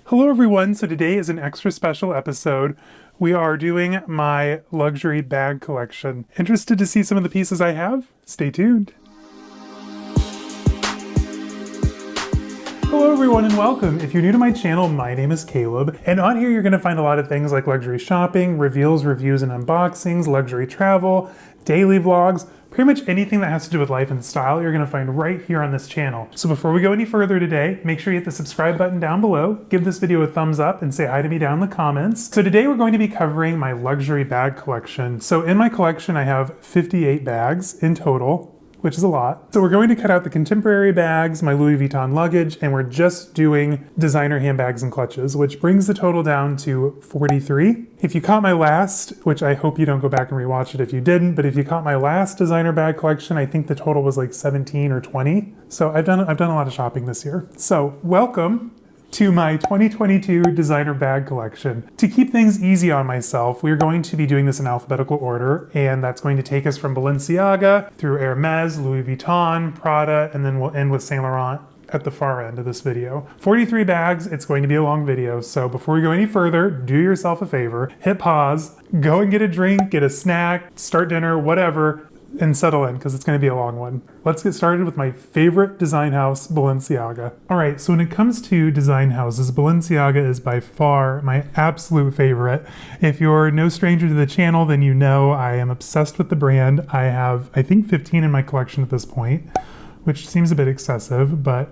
Hello everyone, so today is an extra special episode. We are doing my luxury bag collection. Interested to see some of the pieces I have? Stay tuned. Hello everyone and welcome. If you're new to my channel, my name is Caleb, and on here you're going to find a lot of things like luxury shopping, reveals, reviews, and unboxings, luxury travel, daily vlogs, pretty much anything that has to do with life and style you're going to find right here on this channel. So before we go any further today, make sure you hit the subscribe button down below, give this video a thumbs up, and say hi to me down in the comments. So today we're going to be covering my luxury bag collection. So in my collection I have 58 bags in total, which is a lot. So we're going to cut out the contemporary bags, my Louis Vuitton luggage, and we're just doing designer handbags and clutches, which brings the total down to 43. If you caught my last, which I hope you don't go back and rewatch it if you didn't, but if you caught my last designer bag collection, I think the total was like 17 or 20. So I've done a lot of shopping this year. So welcome to my 2022 designer bag collection. To keep things easy on myself, we're going to be doing this in alphabetical order, and that's going to take us from Balenciaga through Hermès, Louis Vuitton, Prada, and then we'll end with Saint Laurent at the far end of this video. 43 bags, it's going to be a long video, so before we go any further, do yourself a favor, hit pause, go and get a drink, get a snack, start dinner, whatever, and settle in because it's going to be a long one. Let's get started with my favorite design house, Balenciaga. All right, so when it comes to design houses, Balenciaga is by far my absolute favorite. If you're no stranger to the channel, then you know I am obsessed with the brand. I have, I think, 15 in my collection at this point, which seems a bit excessive, but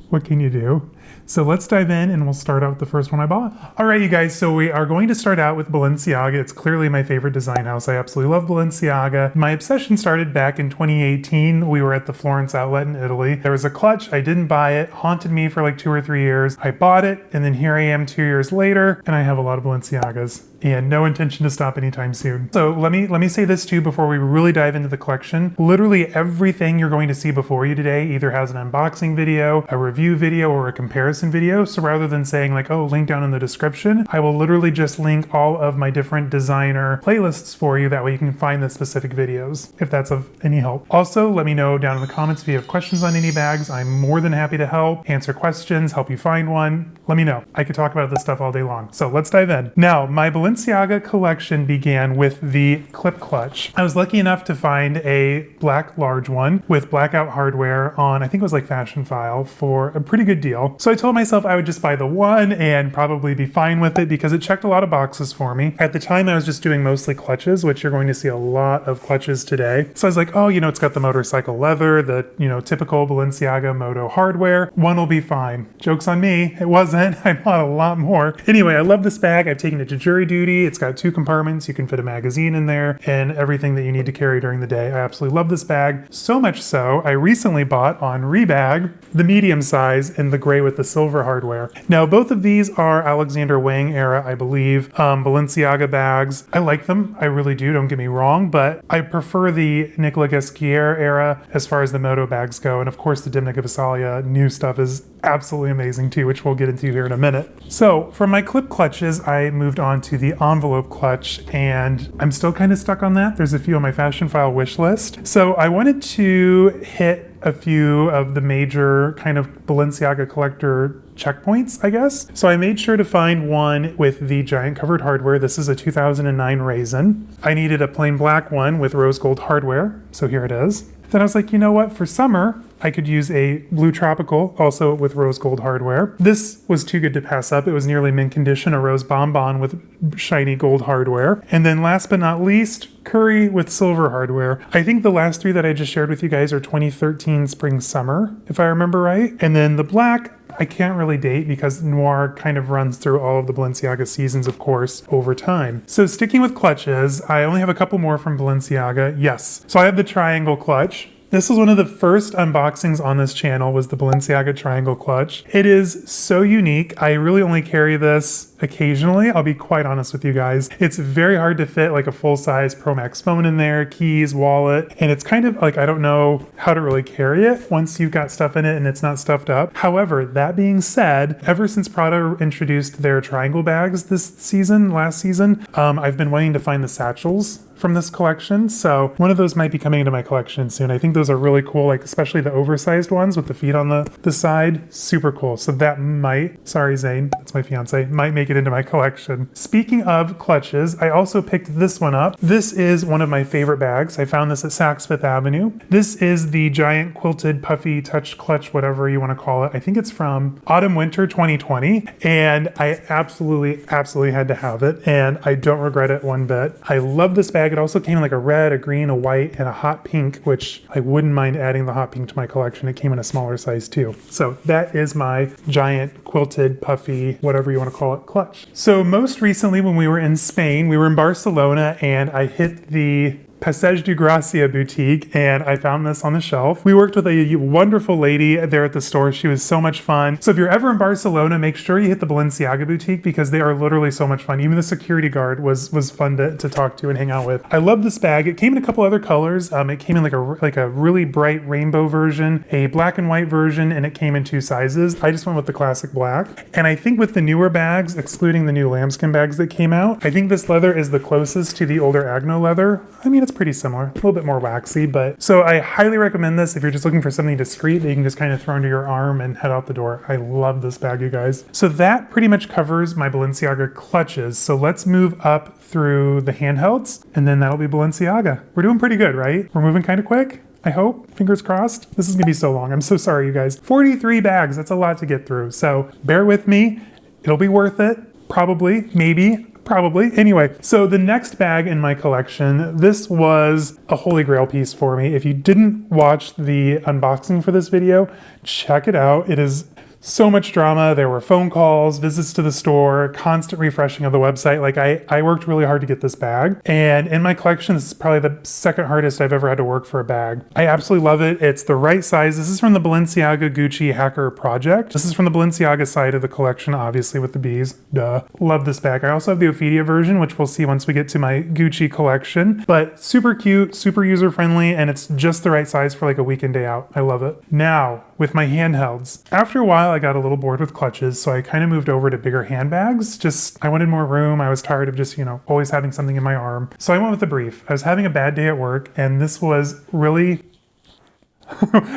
what can you do? So let's dive in and we'll start out with the first one I bought. All right, you guys, so we are going to start out with Balenciaga. It's clearly my favorite design house. I absolutely love Balenciaga. My obsession started back in 2018. We were at the Florence outlet in Italy. There was a clutch, I didn't buy it, haunted me for like 2 or 3 years. I bought it, and then here I am 2 years later, and I have a lot of Balenciagas and no intention to stop anytime soon. So let me say this too before we really dive into the collection. Literally everything you're going to see before you today either has an unboxing video, a review video, or a comparison video. So rather than saying like, oh, link down in the description, I will literally just link all of my different designer playlists for you. That way you can find the specific videos if that's of any help. Also, let me know down in the comments if you have questions on any bags. I'm more than happy to help, answer questions, help you find one. Let me know. I could talk about this stuff all day long. So let's dive in. Now, my Balenciaga collection began with the clip clutch. I was lucky enough to find a black large one with blackout hardware on, I think it was like Fashion File, for a pretty good deal. So I told myself I would just buy the one and probably be fine with it because it checked a lot of boxes for me. At the time I was just doing mostly clutches, which you're going to see a lot of clutches today. So I was like, oh, you know, it's got the motorcycle leather, the, you know, typical Balenciaga moto hardware. One will be fine. Joke's on me. It wasn't. I bought a lot more. Anyway, I love this bag. I've taken it to jury duty. It's got 2 compartments. You can fit a magazine in there and everything that you need to carry during the day. I absolutely love this bag. So much so, I recently bought on Rebag the medium size in the gray with the silver hardware. Now, both of these are Alexander Wang era, I believe, Balenciaga bags. I like them. I really do. Don't get me wrong, but I prefer the Nicolas Ghesquière era as far as the moto bags go. And of course, the Dimna Gvasalia new stuff is absolutely amazing too, which we'll get into here in a minute. So from my clip clutches, I moved on to the envelope clutch, and I'm still kind of stuck on that. There's a few on my Fashion File wish list. So I wanted to hit a few of the major kind of Balenciaga collector checkpoints, I guess. So I made sure to find one with the giant covered hardware. This is a 2009 Raisin. I needed a plain black one with rose gold hardware. So here it is. Then I was like, you know what, for summer, I could use a blue tropical, also with rose gold hardware. This was too good to pass up. It was nearly mint condition, a rose bonbon with shiny gold hardware. And then last but not least, curry with silver hardware. I think the last 3 that I just shared with you guys are 2013 spring summer, if I remember right. And then the black, I can't really date because noir kind of runs through all of the Balenciaga seasons, of course, over time. So sticking with clutches, I only have a couple more from Balenciaga. Yes. So I have the triangle clutch. This was one of the first unboxings on this channel, was the Balenciaga triangle clutch. It is so unique. I really only carry this occasionally. I'll be quite honest with you guys. It's very hard to fit like a full-size Pro Max phone in there, keys, wallet, and it's kind of like, I don't know how to really carry it once you've got stuff in it and it's not stuffed up. However, that being said, ever since Prada introduced their triangle bags last season, I've been wanting to find the satchels from this collection. So one of those might be coming into my collection soon. I think those are really cool, like especially the oversized ones with the feet on the side. Super cool. So that might, sorry Zane, that's my fiance, might make it into my collection. Speaking of clutches, I also picked this one up. This is one of my favorite bags. I found this at Saks Fifth Avenue. This is the giant quilted puffy touch clutch, whatever you want to call it. I think it's from autumn winter 2020, and I absolutely had to have it, and I don't regret it one bit. I love this bag. It also came in like a red, a green, a white, and a hot pink, which I wouldn't mind adding the hot pink to my collection. It came in a smaller size too. So that is my giant quilted puffy, whatever you want to call it, clutch. So most recently when we were in Spain, we were in Barcelona, and I hit the Passage de Gracia boutique, and I found this on the shelf. We worked with a wonderful lady there at the store. She was so much fun. So if you're ever in Barcelona, make sure you hit the Balenciaga boutique because they are literally so much fun. Even the security guard was fun to talk to and hang out with. I love this bag. It came in a couple other colors. It came in like a really bright rainbow version, a black and white version, and it came in 2 sizes. I just went with the classic black. And I think with the newer bags, excluding the new lambskin bags that came out, I think this leather is the closest to the older Agno leather. I mean, it's pretty similar, a little bit more waxy, but so I highly recommend this if you're just looking for something discreet that you can just kind of throw under your arm and head out the door. I love this bag, you guys. So that pretty much covers my Balenciaga clutches. So let's move up through the handhelds, and then that'll be Balenciaga. We're doing pretty good, right? We're moving kind of quick. I hope, fingers crossed. This is gonna be so long. I'm so sorry, you guys. 43 bags, that's a lot to get through. So bear with me. It'll be worth it. Probably, maybe. Probably. Anyway, so the next bag in my collection, this was a holy grail piece for me. If you didn't watch the unboxing for this video, check it out. It is so much drama. There were phone calls, visits to the store, constant refreshing of the website. Like I worked really hard to get this bag. And in my collection, this is probably the second hardest I've ever had to work for a bag. I absolutely love it. It's the right size. This is from the Balenciaga Gucci Hacker Project. This is from the Balenciaga side of the collection, obviously with the bees. Duh. Love this bag. I also have the Ophidia version, which we'll see once we get to my Gucci collection. But super cute, super user-friendly, and it's just the right size for like a weekend day out. I love it. Now, with my handhelds. After a while, I got a little bored with clutches, so I kind of moved over to bigger handbags. I wanted more room. I was tired of just, always having something in my arm. So I went with the brief. I was having a bad day at work, and this was really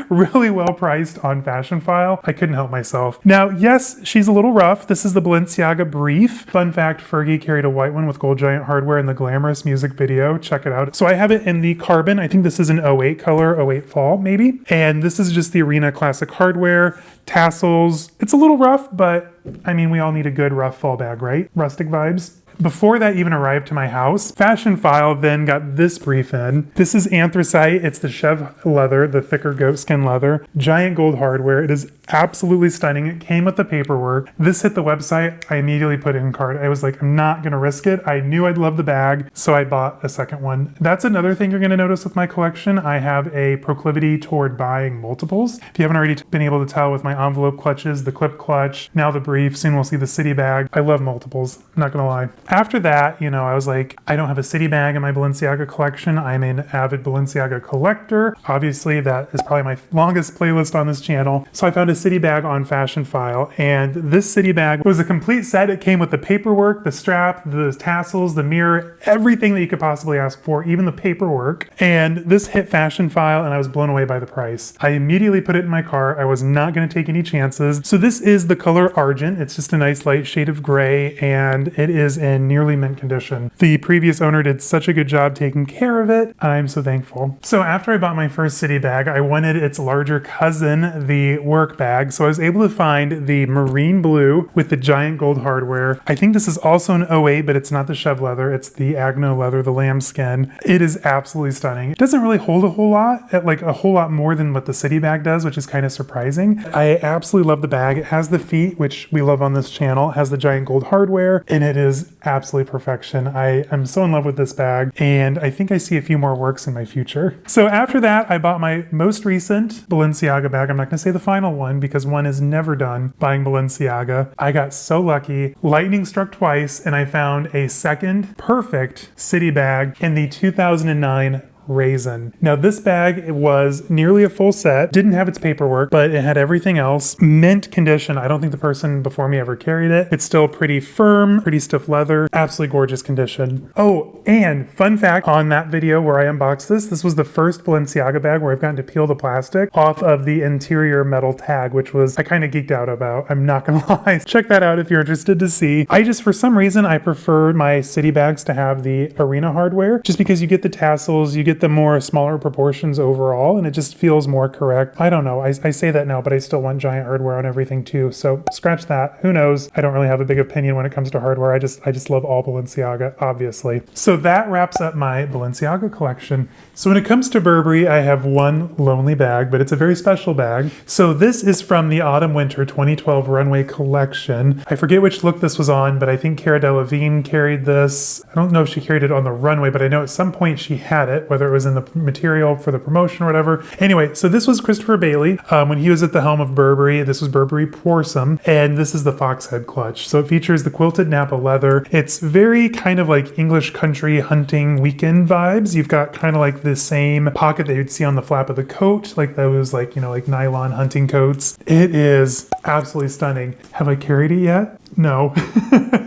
really well priced on Fashion File. I couldn't help myself. Now, yes, she's a little rough. This is the Balenciaga Brief. Fun fact, Fergie carried a white one with gold giant hardware in the glamorous music video. Check it out. So I have it in the carbon. I think this is an 08 color, 08 fall maybe. And this is just the Arena Classic hardware, tassels. It's a little rough, but I mean, we all need a good rough fall bag, right? Rustic vibes. Before that even arrived to my house, Fashion File then got this brief in. This is anthracite. It's the Chev leather, the thicker goatskin leather, giant gold hardware. It is absolutely stunning. It came with the paperwork. This hit the website. I immediately put it in cart. I was like, I'm not going to risk it. I knew I'd love the bag, so I bought a second one. That's another thing you're going to notice with my collection. I have a proclivity toward buying multiples. If you haven't already been able to tell with my envelope clutches, the clip clutch, now the brief, soon we'll see the city bag. I love multiples, I'm not going to lie. After that, I was like, I don't have a city bag in my Balenciaga collection. I'm an avid Balenciaga collector. Obviously, that is probably my longest playlist on this channel. So I found a city bag on Fashion File, and this city bag was a complete set. It came with the paperwork, the strap, the tassels, the mirror, everything that you could possibly ask for, even the paperwork. And this hit Fashion File, and I was blown away by the price. I immediately put it in my car. I was not going to take any chances. So this is the color Argent. It's just a nice light shade of gray, and it is in nearly mint condition. The previous owner did such a good job taking care of it. I'm so thankful. So after I bought my first city bag, I wanted its larger cousin, the work bag. So I was able to find the marine blue with the giant gold hardware. I think this is also an 08, but it's not the Chev leather. It's the Agno leather, the lambskin. It is absolutely stunning. It doesn't really hold a whole lot, like a whole lot more than what the city bag does, which is kind of surprising. I absolutely love the bag. It has the feet, which we love on this channel. It has the giant gold hardware, and it is absolutely perfection. I'm so in love with this bag, and I think I see a few more works in my future. So after that, I bought my most recent Balenciaga bag. I'm not going to say the final one because one is never done buying Balenciaga. I got so lucky. Lightning struck twice, and I found a second perfect city bag in the 2009 Raisin. Now this bag, it was nearly a full set, didn't have its paperwork, but it had everything else. Mint condition. I don't think the person before me ever carried it. It's still pretty firm, pretty stiff leather, absolutely gorgeous condition. Oh, and fun fact on that video where I unboxed this was the first Balenciaga bag where I've gotten to peel the plastic off of the interior metal tag, which was, I kind of geeked out about. I'm not gonna lie. Check that out if you're interested to see. For some reason, I prefer my city bags to have the arena hardware, just because you get the tassels, you get the more smaller proportions overall, and it just feels more correct. I don't know. I say that now, but I still want giant hardware on everything too. So scratch that. Who knows? I don't really have a big opinion when it comes to hardware. I just love all Balenciaga, obviously. So that wraps up my Balenciaga collection. So when it comes to Burberry, I have one lonely bag, but it's a very special bag. So this is from the Autumn-Winter 2012 runway collection. I forget which look this was on, but I think Cara Delevingne carried this. I don't know if she carried it on the runway, but I know at some point she had it, whether it was in the material for the promotion or whatever. Anyway, so this was Christopher Bailey when he was at the helm of Burberry. This was Burberry Poursome, and this is the fox head clutch. So it features the quilted Napa leather. It's very kind of like English country hunting weekend vibes. You've got kind of like the same pocket that you'd see on the flap of the coat, like those like nylon hunting coats. It is absolutely stunning. Have I carried it yet? No.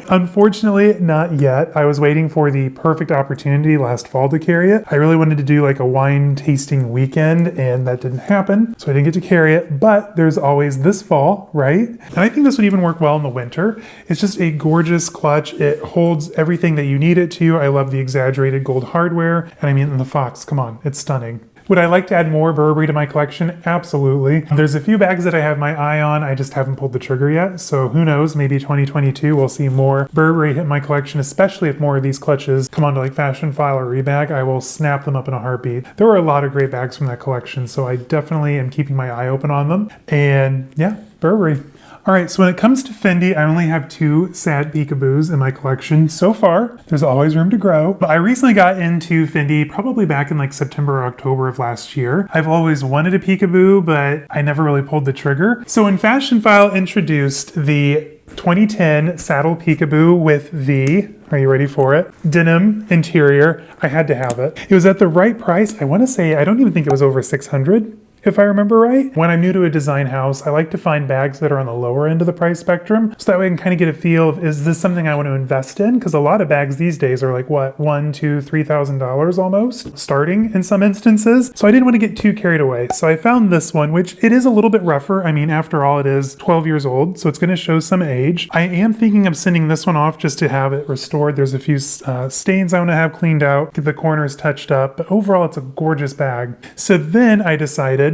Unfortunately, not yet. I was waiting for the perfect opportunity last fall to carry it. I really wanted to do like a wine tasting weekend, and that didn't happen, so I didn't get to carry it, but there's always this fall, right? And I think this would even work well in the winter. It's just a gorgeous clutch. It holds everything that you need it to. I love the exaggerated gold hardware, and I mean, the fox, come on, it's stunning. Would I like to add more Burberry to my collection? Absolutely. There's a few bags that I have my eye on. I just haven't pulled the trigger yet. So who knows, maybe 2022 we'll see more Burberry hit my collection, especially if more of these clutches come onto like Fashionphile or Rebag. I will snap them up in a heartbeat. There were a lot of great bags from that collection, so I definitely am keeping my eye open on them. And yeah, Burberry. All right, so when it comes to Fendi, I only have two sad peekaboos in my collection so far. There's always room to grow. But I recently got into Fendi probably back in like September or October of last year. I've always wanted a peekaboo, but I never really pulled the trigger. So when Fashionphile introduced the 2010 saddle peekaboo with the, are you ready for it? Denim interior, I had to have it. It was at the right price. I want to say, I don't even think it was over $600. If I remember right. When I'm new to a design house, I like to find bags that are on the lower end of the price spectrum, so that way I can kind of get a feel of, is this something I want to invest in? Because a lot of bags these days are like, what, $1,000, $2,000, $3,000 almost, starting in some instances. So I didn't want to get too carried away. So I found this one, which it is a little bit rougher. I mean, after all, it is 12 years old, so it's going to show some age. I am thinking of sending this one off just to have it restored. There's a few stains I want to have cleaned out, get the corners touched up, but overall it's a gorgeous bag. So then I decided,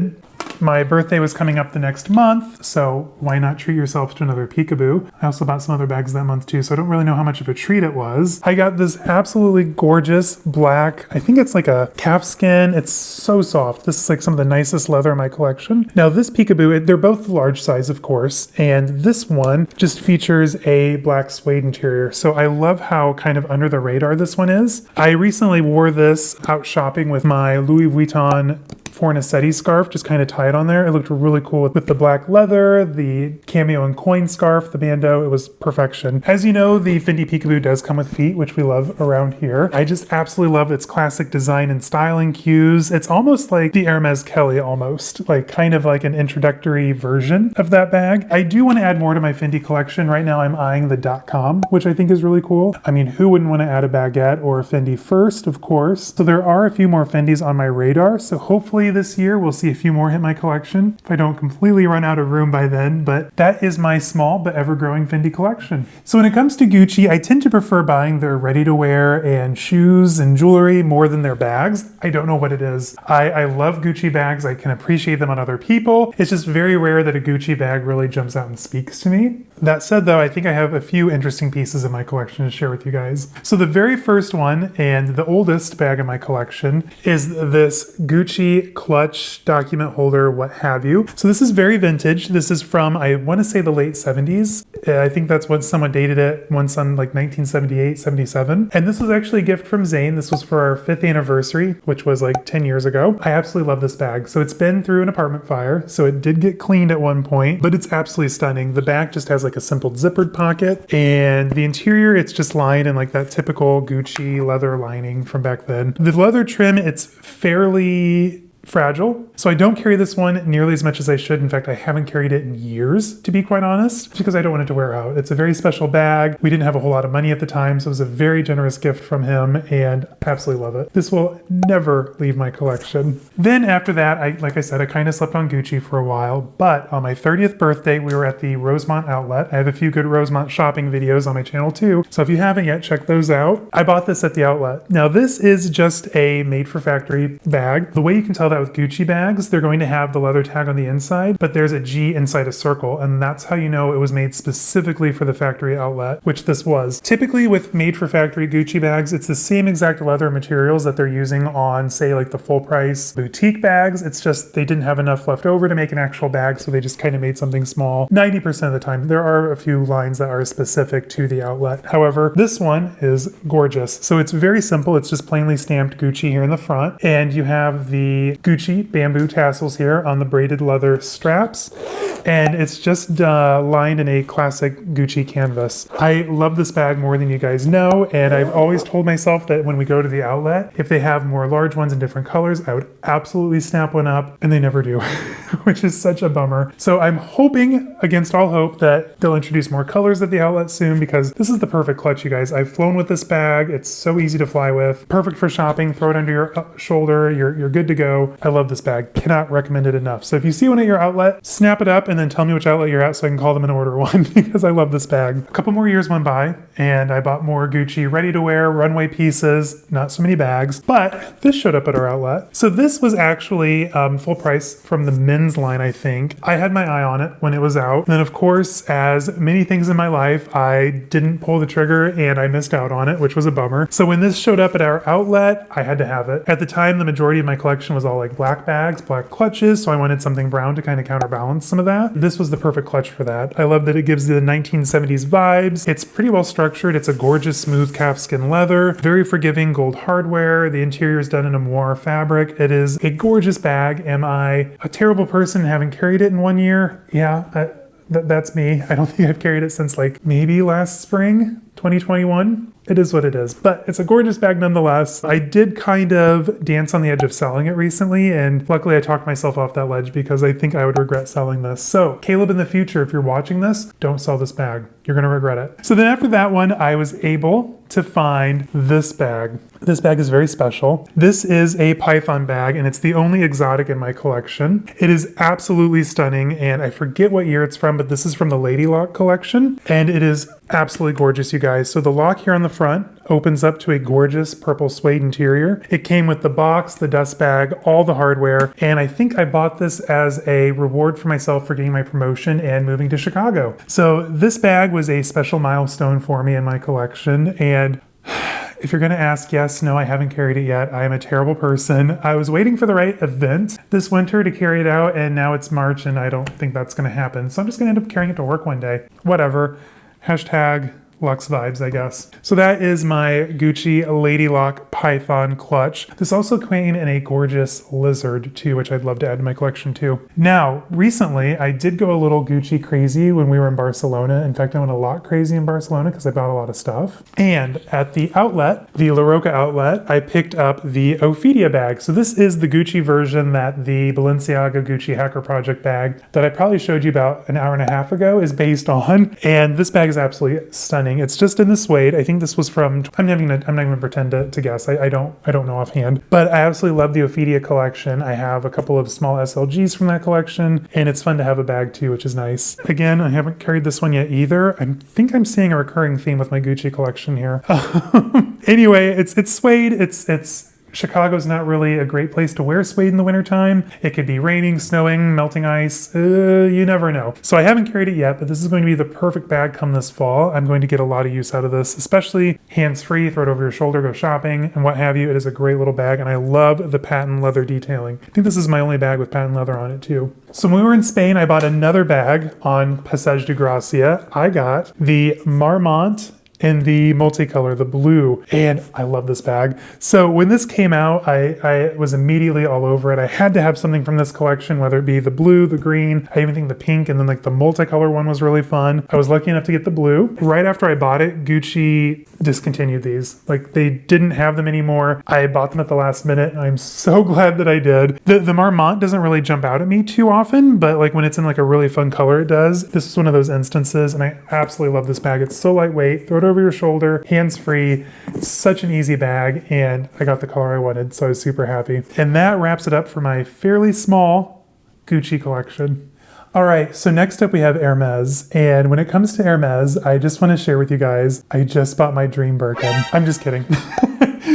my birthday was coming up the next month, so why not treat yourself to another peekaboo? I also bought some other bags that month too, so I don't really know how much of a treat it was. I got this absolutely gorgeous black, I think it's like a calfskin. It's so soft. This is like some of the nicest leather in my collection. Now this peekaboo, they're both large size, of course, and this one just features a black suede interior. So I love how kind of under the radar this one is. I recently wore this out shopping with my Louis Vuitton Fornasetti scarf, just kind of tied on there. It looked really cool with the black leather, the cameo and coin scarf, the bandeau. It was perfection. As you know, the Fendi peekaboo does come with feet, which we love around here. I just absolutely love its classic design and styling cues. It's almost like the Hermès Kelly, almost like kind of like an introductory version of that bag. I do want to add more to my Fendi collection. Right now I'm eyeing the .com, which I think is really cool. I mean, who wouldn't want to add a baguette or a Fendi first, of course. So there are a few more Fendis on my radar, so hopefully this year we'll see a few more hit my collection if I don't completely run out of room by then. But that is my small but ever-growing Fendi collection. So when it comes to Gucci, I tend to prefer buying their ready-to-wear and shoes and jewelry more than their bags. I don't know what it is. I love Gucci bags. I can appreciate them on other people. It's just very rare that a Gucci bag really jumps out and speaks to me. That said, though, I think I have a few interesting pieces in my collection to share with you guys. So the very first one, and the oldest bag in my collection, is this Gucci clutch, document holder, what have you. So this is very vintage. This is from, I want to say, the late 70s. I think that's when someone dated it once on like 1978, 77. And this was actually a gift from Zane. This was for our 5th anniversary, which was like 10 years ago. I absolutely love this bag. So it's been through an apartment fire, so it did get cleaned at one point, but it's absolutely stunning. The back just has like like a simple zippered pocket. And the interior, it's just lined in like that typical Gucci leather lining from back then. The leather trim, it's fairly fragile. So I don't carry this one nearly as much as I should. In fact, I haven't carried it in years, to be quite honest, because I don't want it to wear out. It's a very special bag. We didn't have a whole lot of money at the time, so it was a very generous gift from him, and I absolutely love it. This will never leave my collection. Then after that, like I said, I kind of slept on Gucci for a while, but on my 30th birthday, we were at the Rosemont outlet. I have a few good Rosemont shopping videos on my channel too, so if you haven't yet, check those out. I bought this at the outlet. Now this is just a made-for-factory bag. The way you can tell that with Gucci bags, they're going to have the leather tag on the inside, but there's a G inside a circle, and that's how you know it was made specifically for the factory outlet, which this was. Typically with made-for-factory Gucci bags, it's the same exact leather materials that they're using on, say, like the full-price boutique bags. It's just they didn't have enough left over to make an actual bag, so they just kind of made something small. 90% of the time. There are a few lines that are specific to the outlet. However, this one is gorgeous. So it's very simple. It's just plainly stamped Gucci here in the front, and you have the Gucci bamboo tassels here on the braided leather straps, and it's just lined in a classic Gucci canvas. I love this bag more than you guys know, and I've always told myself that when we go to the outlet, if they have more large ones in different colors, I would absolutely snap one up, and they never do, which is such a bummer. So I'm hoping, against all hope, that they'll introduce more colors at the outlet soon, because this is the perfect clutch, you guys. I've flown with this bag. It's so easy to fly with. Perfect for shopping. Throw it under your shoulder. You're good to go. I love this bag. Cannot recommend it enough. So if you see one at your outlet, snap it up and then tell me which outlet you're at so I can call them and order one, because I love this bag. A couple more years went by and I bought more Gucci ready-to-wear runway pieces, not so many bags, but this showed up at our outlet. So this was actually full price from the men's line, I think. I had my eye on it when it was out. And then of course, as many things in my life, I didn't pull the trigger and I missed out on it, which was a bummer. So when this showed up at our outlet, I had to have it. At the time, the majority of my collection was all like black bags, black clutches, so I wanted something brown to kind of counterbalance some of that. This was the perfect clutch for that. I love that it gives the 1970s vibes. It's pretty well structured. It's a gorgeous smooth calfskin leather, very forgiving gold hardware. The interior is done in a moire fabric. It is a gorgeous bag. Am I a terrible person having carried it in 1 year? Yeah, that's me. I don't think I've carried it since like maybe last spring, 2021. It is what it is, but it's a gorgeous bag nonetheless. I did kind of dance on the edge of selling it recently, and luckily I talked myself off that ledge because I think I would regret selling this. So Caleb, in the future, if you're watching this, don't sell this bag. You're gonna regret it. So then after that one, I was able to find this bag. This bag is very special. This is a python bag, and it's the only exotic in my collection. It is absolutely stunning, and I forget what year it's from, but this is from the Lady Lock collection, and it is absolutely gorgeous, you guys. So the lock here on the front opens up to a gorgeous purple suede interior. It came with the box, the dust bag, all the hardware, and I think I bought this as a reward for myself for getting my promotion and moving to Chicago. So this bag was a special milestone for me in my collection, and if you're going to ask, yes, no, I haven't carried it yet. I am a terrible person. I was waiting for the right event this winter to carry it out, and now it's March, and I don't think that's going to happen. So I'm just going to end up carrying it to work one day. Whatever. Hashtag Luxe vibes, I guess. So that is my Gucci Lady Lock Python clutch. This also came in a gorgeous lizard too, which I'd love to add to my collection too. Now, recently, I did go a little Gucci crazy when we were in Barcelona. In fact, I went a lot crazy in Barcelona because I bought a lot of stuff. And at the outlet, the La Roca outlet, I picked up the Ophidia bag. So this is the Gucci version that the Balenciaga Gucci Hacker Project bag that I probably showed you about an hour and a half ago is based on. And this bag is absolutely stunning. It's just in the suede. I think this was from, I'm not even gonna pretend to guess. I don't know offhand, but I absolutely love the Ophidia collection. I have a couple of small SLGs from that collection, and it's fun to have a bag too, which is nice. Again, I haven't carried this one yet either. I think I'm seeing a recurring theme with my Gucci collection here. Anyway, it's suede. It's Chicago's not really a great place to wear suede in the wintertime. It could be raining, snowing, melting ice. You never know. So I haven't carried it yet, but this is going to be the perfect bag come this fall. I'm going to get a lot of use out of this, especially hands-free, throw it over your shoulder, go shopping, and what have you. It is a great little bag, and I love the patent leather detailing. I think this is my only bag with patent leather on it too. So when we were in Spain, I bought another bag on Passage de Gracia. I got the Marmont in the multicolor, the blue, and I love this bag. So when this came out, I was immediately all over it. I had to have something from this collection, whether it be the blue, the green, I even think the pink, and then like the multicolor one was really fun. I was lucky enough to get the blue. Right after I bought it, Gucci discontinued these. Like they didn't have them anymore. I bought them at the last minute, and I'm so glad that I did. The Marmont doesn't really jump out at me too often, but like when it's in like a really fun color, it does. This is one of those instances, and I absolutely love this bag. It's so lightweight, throw it over your shoulder, hands-free. It's such an easy bag, and I got the color I wanted, so I was super happy. And that wraps it up for my fairly small Gucci collection. All right, so next up we have Hermès, and when it comes to Hermès, I just want to share with you guys, I just bought my dream Birkin. I'm just kidding.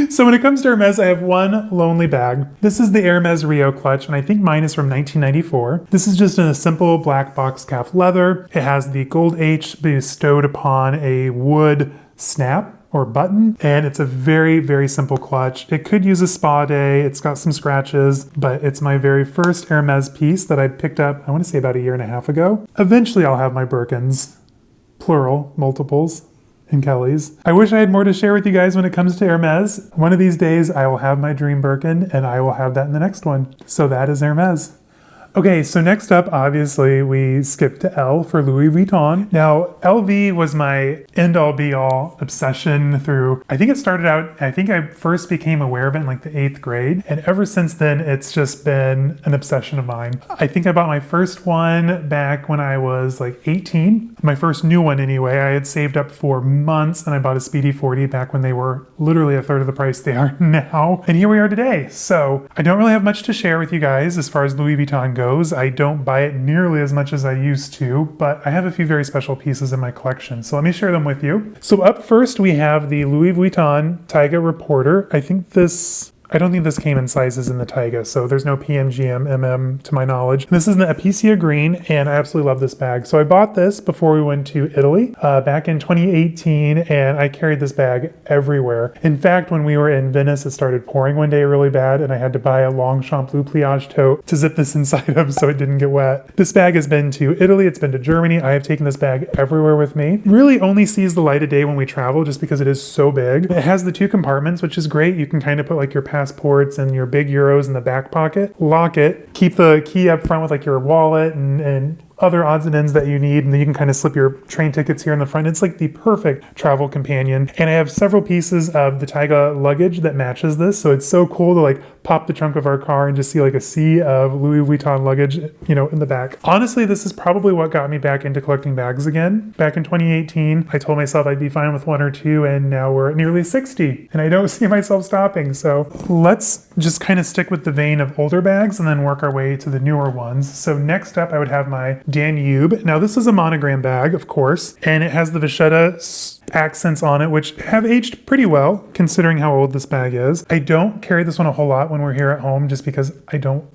So when it comes to Hermès, I have one lonely bag. This is the Hermès Rio clutch, and I think mine is from 1994. This is just in a simple black box calf leather. It has the gold H bestowed upon a wood snap or button, and it's a very, very simple clutch. It could use a spa day. It's got some scratches, but it's my very first Hermès piece that I picked up, I want to say about 1.5 years ago. Eventually I'll have my Birkins, plural, multiples, and Kellys. I wish I had more to share with you guys when it comes to Hermès. One of these days I will have my dream Birkin, and I will have that in the next one. So that is Hermès. Okay, so next up, obviously, we skipped to L for Louis Vuitton. Now, LV was my end-all be-all obsession through, I think it started out, I think I first became aware of it in like the 8th grade. And ever since then, it's just been an obsession of mine. I think I bought my first one back when I was like 18. My first new one anyway. I had saved up for months, and I bought a Speedy 40 back when they were literally a third of the price they are now. And here we are today. So I don't really have much to share with you guys as far as Louis Vuitton goes. I don't buy it nearly as much as I used to, but I have a few very special pieces in my collection, so let me share them with you. So up first we have the Louis Vuitton Taiga Reporter. I don't think this came in sizes in the Taiga, so there's no PMGM, MM to my knowledge. This is the Apicea Green, and I absolutely love this bag. So I bought this before we went to Italy back in 2018, and I carried this bag everywhere. In fact, when we were in Venice, it started pouring one day really bad, and I had to buy a Longchamp blue pliage tote to zip this inside of so it didn't get wet. This bag has been to Italy, it's been to Germany. I have taken this bag everywhere with me. Really only sees the light of day when we travel just because it is so big. It has the 2 compartments, which is great. You can kind of put like your passports and your big euros in the back pocket, lock it, keep the key up front with like your wallet and other odds and ends that you need, and then you can kind of slip your train tickets here in the front. It's like the perfect travel companion. And I have several pieces of the Taiga luggage that matches this, so it's so cool to like pop the trunk of our car and just see like a sea of Louis Vuitton luggage, you know, in the back. Honestly, this is probably what got me back into collecting bags again. Back in 2018, I told myself I'd be fine with 1 or 2, and now we're at nearly 60, and I don't see myself stopping. So let's just kind of stick with the vein of older bags and then work our way to the newer ones. So next up, I would have my Danube. Now this is a monogram bag, of course, and it has the Vachetta accents on it, which have aged pretty well considering how old this bag is. I don't carry this one a whole lot when we're here at home just because I don't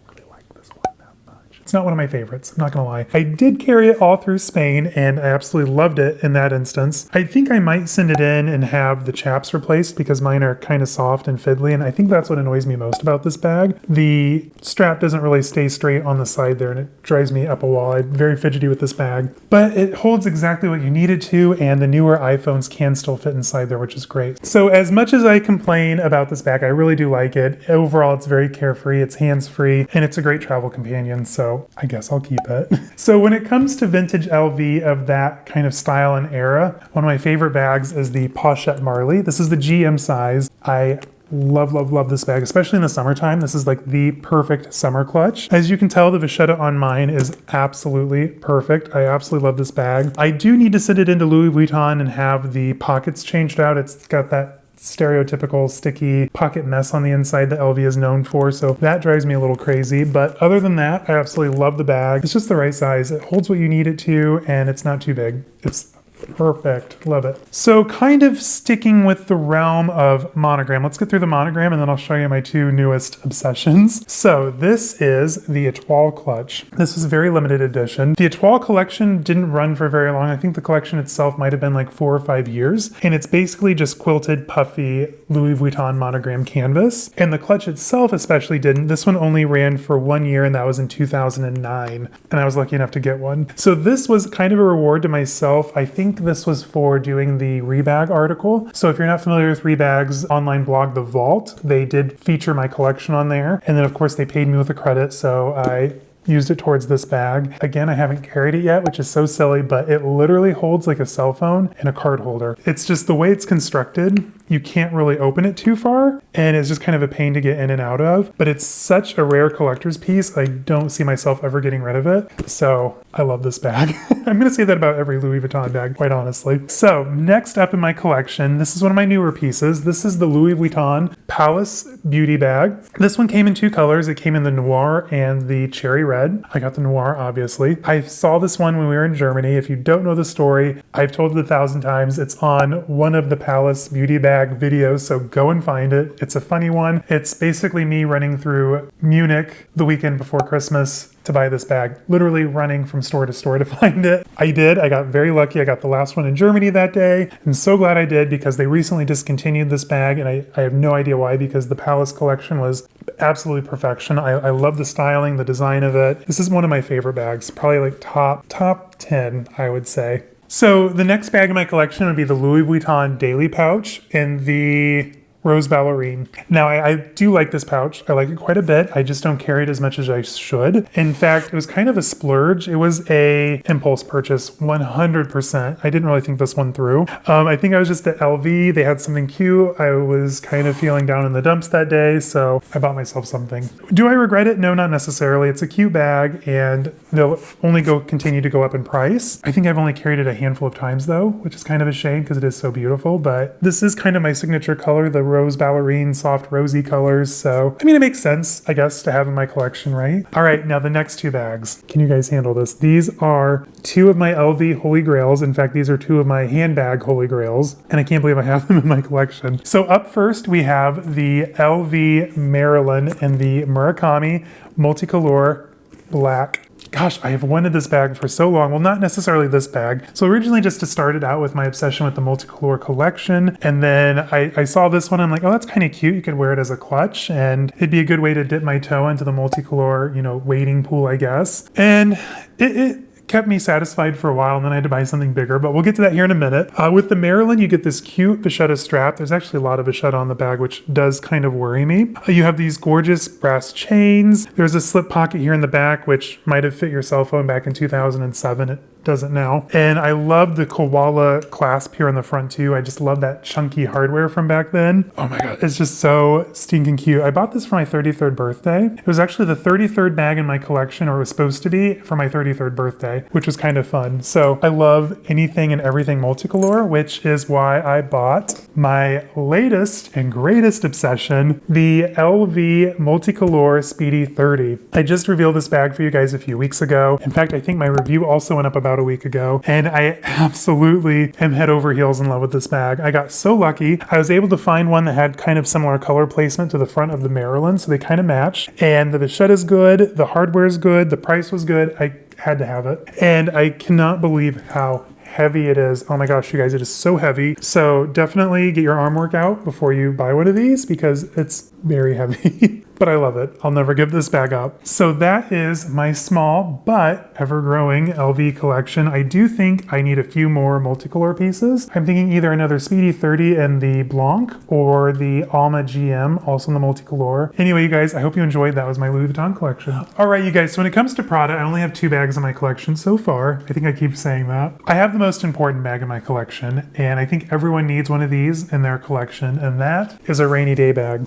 really like this one that much. It's not one of my favorites, I'm not gonna lie. I did carry it all through Spain, and I absolutely loved it in that instance. I think I might send it in and have the chaps replaced because mine are kind of soft and fiddly, and I think that's what annoys me most about this bag. The strap doesn't really stay straight on the side there, and it drives me up a wall. I'm very fidgety with this bag, but it holds exactly what you need it to, and the newer iPhones can still fit inside there, which is great. So as much as I complain about this bag, I really do like it. Overall, it's very carefree, it's hands-free, and it's a great travel companion, so I guess I'll keep it. So when it comes to vintage LV of that kind of style and era, one of my favorite bags is the Pochette Marley. This is the GM size. I love, love, love this bag, especially in the summertime. This is like the perfect summer clutch. As you can tell, the Vachetta on mine is absolutely perfect. I absolutely love this bag. I do need to send it into Louis Vuitton and have the pockets changed out. It's got that stereotypical sticky pocket mess on the inside that LV is known for, so that drives me a little crazy. But other than that, I absolutely love the bag. It's just the right size. It holds what you need it to, and it's not too big. It's perfect. Love it. So kind of sticking with the realm of monogram, let's get through the monogram and then I'll show you my 2 newest obsessions. So this is the Etoile clutch. This is a very limited edition. The Etoile collection didn't run for very long. I think the collection itself might have been like 4 or 5 years, and it's basically just quilted, puffy Louis Vuitton monogram canvas. And the clutch itself especially didn't. This one only ran for 1 year, and that was in 2009, and I was lucky enough to get one. So this was kind of a reward to myself. I think think this was for doing the Rebag article. So if you're not familiar with Rebag's online blog, The Vault, they did feature my collection on there. And then of course they paid me with a credit, so I used it towards this bag. Again, I haven't carried it yet, which is so silly, but it literally holds like a cell phone and a card holder. It's just the way it's constructed, you can't really open it too far, and it's just kind of a pain to get in and out of, but it's such a rare collector's piece, I don't see myself ever getting rid of it. So I love this bag. I'm gonna say that about every Louis Vuitton bag, quite honestly. So next up in my collection, this is one of my newer pieces. This is the Louis Vuitton Palace Beauty Bag. This one came in two colors. It came in the noir and the cherry red. I got the noir, obviously. I saw this one when we were in Germany. If you don't know the story, I've told it 1,000 times. It's on one of the Palace Beauty Bag videos, so go and find it. It's a funny one. It's basically me running through Munich the weekend before Christmas to buy this bag, literally running from store to store to find it. I did. I got very lucky. I got the last one in Germany that day. I'm so glad I did because they recently discontinued this bag, and I have no idea why, because the Palace collection was absolutely perfection. I love the styling, the design of it. This is one of my favorite bags, probably like top 10, I would say. So the next bag in my collection would be the Louis Vuitton Daily Pouch in the Rose Ballerine. Now, I do like this pouch. I like it quite a bit. I just don't carry it as much as I should. In fact, it was kind of a splurge. It was a impulse purchase, 100%. I didn't really think this one through. I think I was just at LV. They had something cute. I was kind of feeling down in the dumps that day, so I bought myself something. Do I regret it? No, not necessarily. It's a cute bag, and they'll only continue to go up in price. I think I've only carried it a handful of times, though, which is kind of a shame because it is so beautiful, but this is kind of my signature color, the Rose Ballerine, soft rosy colors. So, I mean, it makes sense, I guess, to have in my collection, right? All right, now the next two bags. Can you guys handle this? These are two of my LV Holy Grails. In fact, these are two of my handbag Holy Grails, and I can't believe I have them in my collection. So up first, we have the LV Marilyn and the Murakami Multicolor Black. Gosh, I have wanted this bag for so long. Well, not necessarily this bag. So originally just to start it out with my obsession with the multicolor collection. And then I saw this one. I'm like, oh, that's kind of cute. You could wear it as a clutch and it'd be a good way to dip my toe into the multicolor, wading pool, I guess. And it kept me satisfied for a while, and then I had to buy something bigger, but we'll get to that here in a minute. With the Marilyn, you get this cute vachetta strap. There's actually a lot of vachetta on the bag, which does kind of worry me. You have these gorgeous brass chains. There's a slip pocket here in the back, which might have fit your cell phone back in 2007. It doesn't now. And I love the koala clasp here on the front too. I just love that chunky hardware from back then. Oh my God, it's just so stinking cute. I bought this for my 33rd birthday. It was actually the 33rd bag in my collection, or it was supposed to be for my 33rd birthday, which was kind of fun. So I love anything and everything multicolor, which is why I bought my latest and greatest obsession, the LV Multicolor Speedy 30. I just revealed this bag for you guys a few weeks ago. In fact, I think my review also went up about a week ago, and I absolutely am head over heels in love with this bag. I got so lucky. I was able to find one that had kind of similar color placement to the front of the Marilyn, so they kind of match. And the vachetta is good, the hardware is good, the price was good. I had to have it. And I cannot believe how heavy it is. Oh my gosh, you guys, it is so heavy. So definitely get your arm work out before you buy one of these because it's very heavy. But I love it. I'll never give this bag up. So that is my small but ever-growing LV collection. I do think I need a few more multicolor pieces. I'm thinking either another Speedy 30 in the Blanc or the Alma GM, also in the multicolor. Anyway, you guys, I hope you enjoyed. That was my Louis Vuitton collection. All right, you guys, so when it comes to Prada, I only have 2 bags in my collection so far. I think I keep saying that. I have the most important bag in my collection, and I think everyone needs one of these in their collection, and that is a rainy day bag.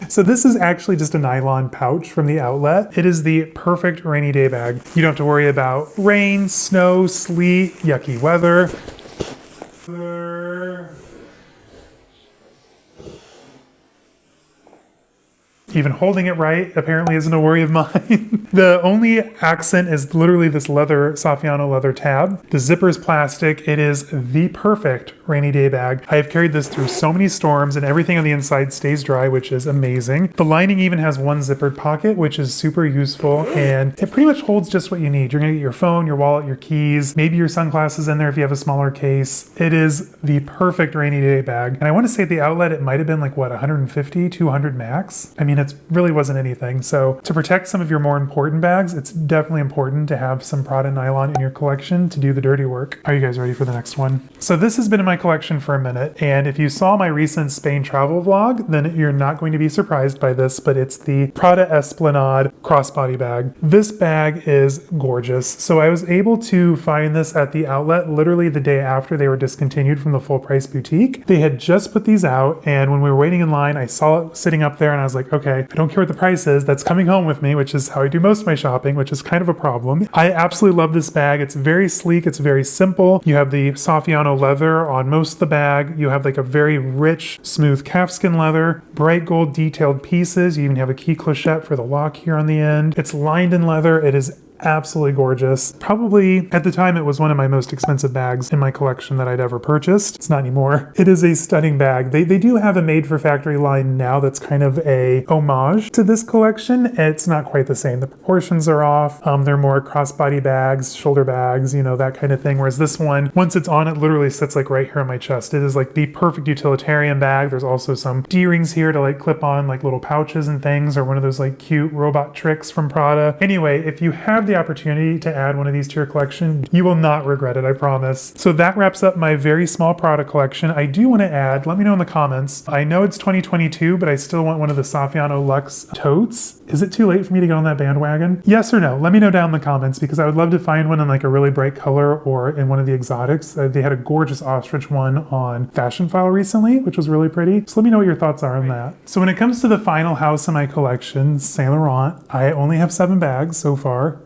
So this is actually just a nylon pouch from the outlet. It is the perfect rainy day bag. You don't have to worry about rain, snow, sleet, yucky weather. Even holding it right apparently isn't a worry of mine. The only accent is literally this leather, Saffiano leather tab. The zipper is plastic. It is the perfect rainy day bag. I have carried this through so many storms and everything on the inside stays dry, which is amazing. The lining even has one zippered pocket, which is super useful, and it pretty much holds just what you need. You're gonna get your phone, your wallet, your keys, maybe your sunglasses in there if you have a smaller case. It is the perfect rainy day bag. And I want to say at the outlet, it might have been like, what, 150, 200 max? I mean, it really wasn't anything. So to protect some of your more important bags, it's definitely important to have some Prada nylon in your collection to do the dirty work. Are you guys ready for the next one? So this has been in my collection for a minute, and if you saw my recent Spain travel vlog, then you're not going to be surprised by this, but it's the Prada Esplanade crossbody bag. This bag is gorgeous. So I was able to find this at the outlet literally the day after they were discontinued from the full price boutique. They had just put these out, and when we were waiting in line, I saw it sitting up there and I was like, okay, I don't care what the price is, that's coming home with me, which is how I do most of my shopping, which is kind of a problem. I absolutely love this bag. It's very sleek, it's very simple. You have the Saffiano leather on most of the bag. You have like a very rich, smooth calfskin leather, bright gold detailed pieces. You even have a key clochette for the lock here on the end. It's lined in leather. It is absolutely gorgeous. Probably at the time it was one of my most expensive bags in my collection that I'd ever purchased. It's not anymore. It is a stunning bag. They do have a made for factory line now that's kind of a homage to this collection. It's not quite the same. The proportions are off. They're more crossbody bags, shoulder bags, you know, that kind of thing. Whereas this one, once it's on, it literally sits like right here on my chest. It is like the perfect utilitarian bag. There's also some D-rings here to like clip on like little pouches and things, or one of those like cute robot tricks from Prada. Anyway, if you have the opportunity to add one of these to your collection, you will not regret it, I promise. So that wraps up my very small Prada collection. I do want to add, let me know in the comments, I know it's 2022, but I still want one of the Saffiano Luxe totes. Is it too late for me to get on that bandwagon? Yes or no? Let me know down in the comments, because I would love to find one in like a really bright color or in one of the exotics. They had a gorgeous ostrich one on Fashion File recently, which was really pretty. So let me know what your thoughts are on that. So when it comes to the final house in my collection, Saint Laurent, I only have 7 bags so far.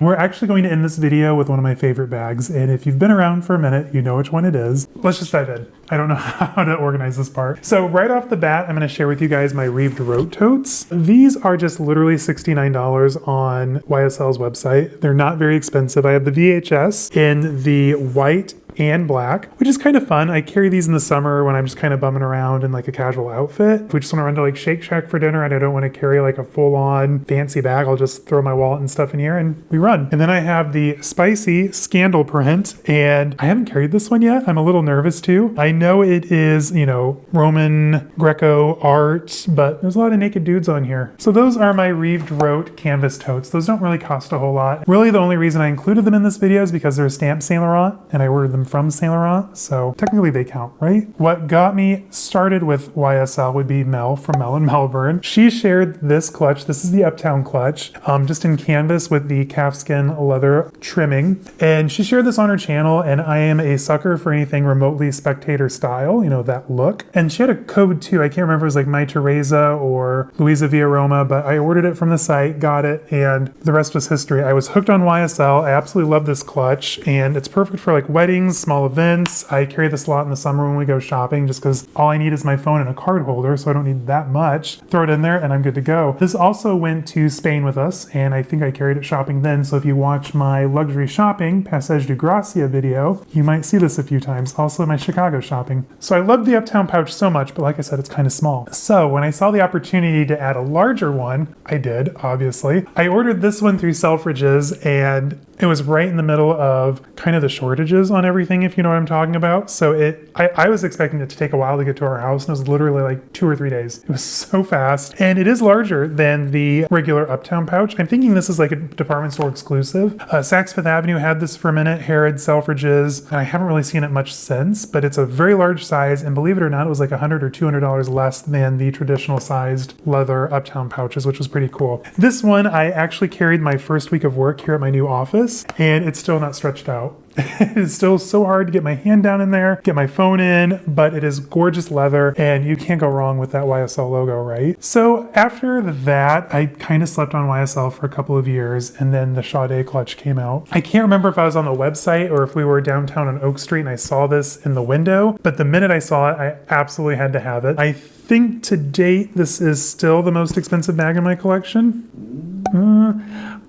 We're actually going to end this video with one of my favorite bags, and if you've been around for a minute, you know which one it is. Let's just dive in. I don't know how to organize this part. So right off the bat, I'm going to share with you guys my Reeved Rote totes. These are just literally $69 on YSL's website. They're not very expensive. I have the VHS in the white and black, which is kind of fun. I carry these in the summer when I'm just kind of bumming around in like a casual outfit. If we just want to run to like Shake Shack for dinner and I don't want to carry like a full-on fancy bag, I'll just throw my wallet and stuff in here and we run. And then I have the spicy Scandal print, and I haven't carried this one yet. I'm a little nervous too. I know it is, you know, Roman Greco art, but there's a lot of naked dudes on here. So those are my Reeved Rote canvas totes. Those don't really cost a whole lot. Really, the only reason I included them in this video is because they're stamped Saint Laurent and I ordered them from Saint Laurent, so technically they count, right? What got me started with YSL would be Mel from Mel in Melbourne. She shared this clutch. This is the Uptown clutch, just in canvas with the calfskin leather trimming. And she shared this on her channel, and I am a sucker for anything remotely spectator style, you know, that look. And she had a code too. I can't remember if it was like My Teresa or Luisa Via Roma, but I ordered it from the site, got it, and the rest was history. I was hooked on YSL. I absolutely love this clutch, and it's perfect for like weddings, small events. I carry this a lot in the summer when we go shopping, just because all I need is my phone and a card holder, so I don't need that much. Throw it in there and I'm good to go. This also went to Spain with us, and I think I carried it shopping then, so if you watch my luxury shopping Passage de Gracia video, you might see this a few times. Also my Chicago shopping. So I love the Uptown pouch so much, but like I said, it's kind of small. So when I saw the opportunity to add a larger one, I did, obviously. I ordered this one through Selfridges, and it was right in the middle of kind of the shortages on everything, if you know what I'm talking about. So I was expecting it to take a while to get to our house, and it was literally like 2 or 3 days. It was so fast. And it is larger than the regular Uptown pouch. I'm thinking this is like a department store exclusive. Saks Fifth Avenue had this for a minute, Harrods, Selfridges, and I haven't really seen it much since, but it's a very large size, and believe it or not, it was like $100 or $200 less than the traditional sized leather Uptown pouches, which was pretty cool. This one I actually carried my first week of work here at my new office, and it's still not stretched out. It's still so hard to get my hand down in there, get my phone in, but it is gorgeous leather, and you can't go wrong with that YSL logo, right? So after that, I kind of slept on YSL for a couple of years, and then the Sade clutch came out. I can't remember if I was on the website or if we were downtown on Oak Street and I saw this in the window, but the minute I saw it, I absolutely had to have it. I think to date, this is still the most expensive bag in my collection.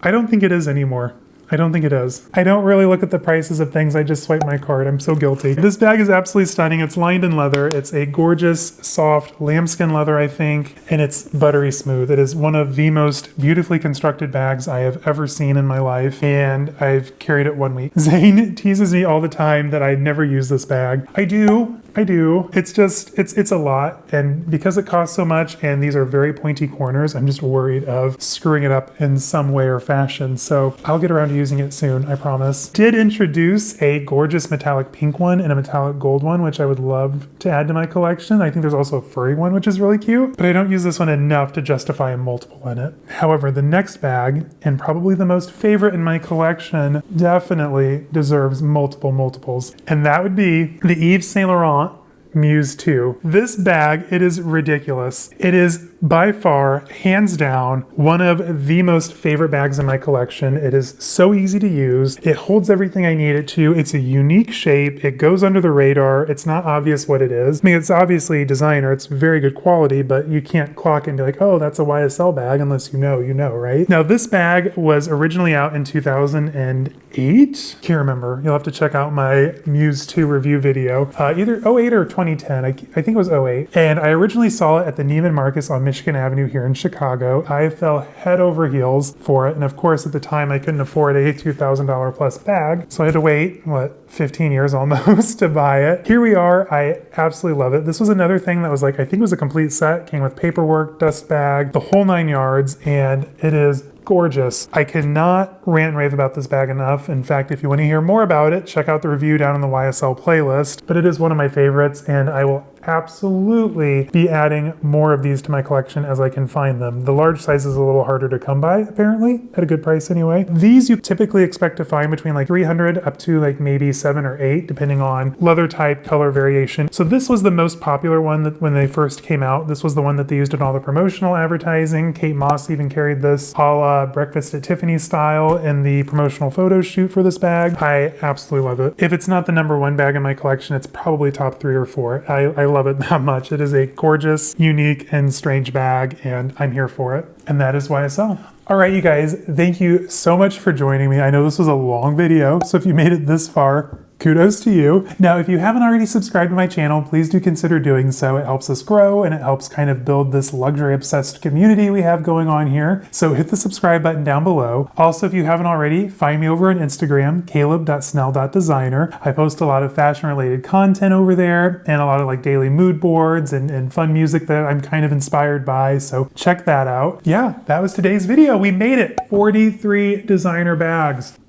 I don't think it is anymore. I don't think it is. I don't really look at the prices of things. I just swipe my card. I'm so guilty. This bag is absolutely stunning. It's lined in leather. It's a gorgeous, soft lambskin leather, I think, and it's buttery smooth. It is one of the most beautifully constructed bags I have ever seen in my life, and I've carried it 1 week. Zane teases me all the time that I never use this bag. I do I do. It's just, it's a lot. And because it costs so much and these are very pointy corners, I'm just worried of screwing it up in some way or fashion. So I'll get around to using it soon, I promise. Did introduce a gorgeous metallic pink one and a metallic gold one, which I would love to add to my collection. I think there's also a furry one, which is really cute, but I don't use this one enough to justify a multiple in it. However, the next bag, and probably the most favorite in my collection, definitely deserves multiples. And that would be the Yves Saint Laurent Muse 2. This bag, it is ridiculous. It is by far, hands down, one of the most favorite bags in my collection. It is so easy to use. It holds everything I need it to. It's a unique shape. It goes under the radar. It's not obvious what it is. I mean, it's obviously designer. It's very good quality, but you can't clock and be like, oh, that's a YSL bag unless you know, right? Now, this bag was originally out in 2008. Can't remember. You'll have to check out my Muse 2 review video. Either 08 or 2010. I think it was 08. And I originally saw it at the Neiman Marcus on Michigan Avenue here in Chicago. I fell head over heels for it. And of course, at the time, I couldn't afford a $2,000 plus bag. So I had to wait, 15 years almost to buy it. Here we are. I absolutely love it. This was another thing that was I think it was a complete set. Came with paperwork, dust bag, the whole 9 yards. And it is gorgeous. I cannot rant and rave about this bag enough. In fact, if you want to hear more about it, check out the review down in the YSL playlist. But it is one of my favorites, and I will absolutely be adding more of these to my collection as I can find them. The large size is a little harder to come by, apparently, at a good price anyway. These you typically expect to find between $300 up to maybe 7 or 8, depending on leather type, color variation. So this was the most popular one that when they first came out. This was the one that they used in all the promotional advertising. Kate Moss even carried this a la Breakfast at Tiffany's style in the promotional photo shoot for this bag. I absolutely love it. If it's not the #1 bag in my collection, it's probably top 3 or 4. I love it that much. It is a gorgeous, unique, and strange bag, and I'm here for it. And that is YSL. All right, you guys, thank you so much for joining me. I know this was a long video, so if you made it this far, kudos to you. Now, if you haven't already subscribed to my channel, please do consider doing so. It helps us grow and it helps kind of build this luxury obsessed community we have going on here. So hit the subscribe button down below. Also, if you haven't already, find me over on Instagram, caleb.snell.designer. I post a lot of fashion related content over there and a lot of daily mood boards and fun music that I'm kind of inspired by. So check that out. Yeah, that was today's video. We made it. 43 designer bags.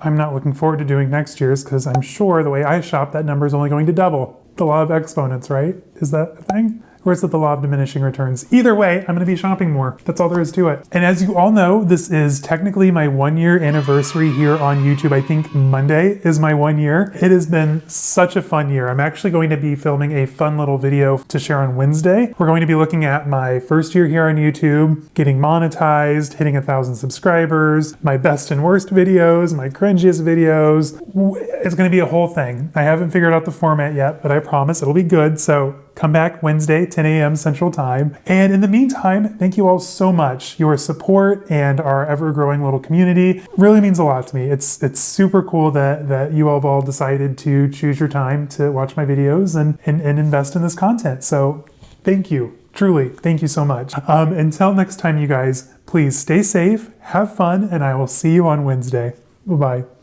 I'm not looking forward to doing next year's because I'm sure the way I shop, that number is only going to double. The law of exponents, right? Is that a thing? Or is it the law of diminishing returns? Either way, I'm going to be shopping more. That's all there is to it. And as you all know, this is technically my 1-year anniversary here on YouTube. I think Monday is my 1 year. It has been such a fun year. I'm actually going to be filming a fun little video to share on Wednesday. We're going to be looking at my first year here on YouTube, getting monetized, hitting 1,000 subscribers, my best and worst videos, my cringiest videos. It's going to be a whole thing. I haven't figured out the format yet, but I promise it'll be good. So come back Wednesday, 10 a.m. Central Time. And in the meantime, thank you all so much. Your support and our ever-growing little community really means a lot to me. It's super cool that you all have all decided to choose your time to watch my videos and invest in this content. So thank you. Truly, thank you so much. Until next time, you guys, please stay safe, have fun, and I will see you on Wednesday. Bye-bye.